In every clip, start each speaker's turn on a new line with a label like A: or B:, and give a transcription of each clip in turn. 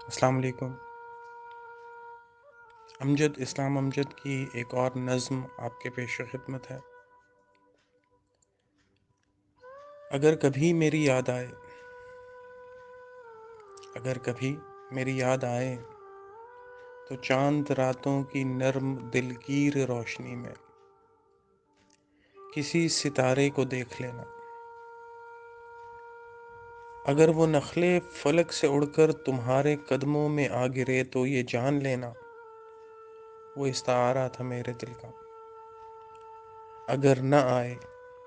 A: السلام علیکم۔ امجد اسلام امجد کی ایک اور نظم آپ کے پیش خدمت ہے۔ اگر کبھی میری یاد آئے، اگر کبھی میری یاد آئے تو چاند راتوں کی نرم دلگیر روشنی میں کسی ستارے کو دیکھ لینا۔ اگر وہ نخلے فلک سے اڑ کر تمہارے قدموں میں آ گرے تو یہ جان لینا وہ استعارہ تھا میرے دل کا۔ اگر نہ آئے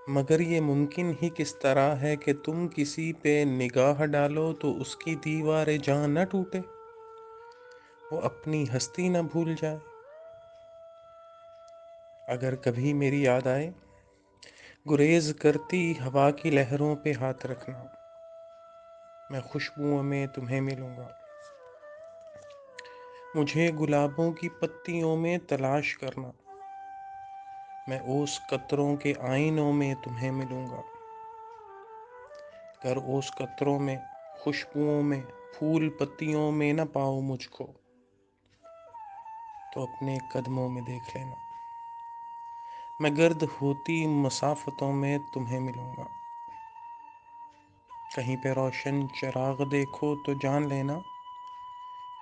A: مگر یہ ممکن ہی کس طرح ہے کہ تم کسی پہ نگاہ ڈالو تو اس کی دیوار جاں نہ ٹوٹے، وہ اپنی ہستی نہ بھول جائے۔ اگر کبھی میری یاد آئے، گریز کرتی ہوا کی لہروں پہ ہاتھ رکھنا، میں خوشبوؤں میں تمہیں ملوں گا۔ مجھے گلابوں کی پتیوں میں تلاش کرنا، میں اوس قطروں کے آئینوں میں تمہیں ملوں گا۔ گر اوس قطروں میں، خوشبوؤں میں، پھول پتیوں میں نہ پاؤ مجھ کو تو اپنے قدموں میں دیکھ لینا، میں گرد ہوتی مسافتوں میں تمہیں ملوں گا۔ کہیں پہ روشن چراغ دیکھو تو جان لینا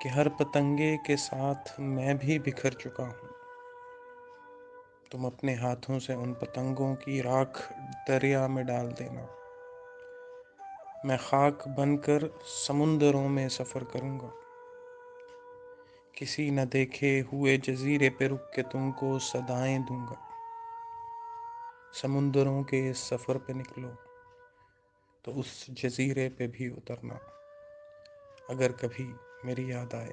A: کہ ہر پتنگے کے ساتھ میں بھی بکھر چکا ہوں۔ تم اپنے ہاتھوں سے ان پتنگوں کی راکھ دریا میں ڈال دینا، میں خاک بن کر سمندروں میں سفر کروں گا۔ کسی نہ دیکھے ہوئے جزیرے پہ رک کے تم کو صدائیں دوں گا۔ سمندروں کے اس سفر پہ نکلو تو اس جزیرے پہ بھی اترنا، اگر کبھی میری یاد آئے۔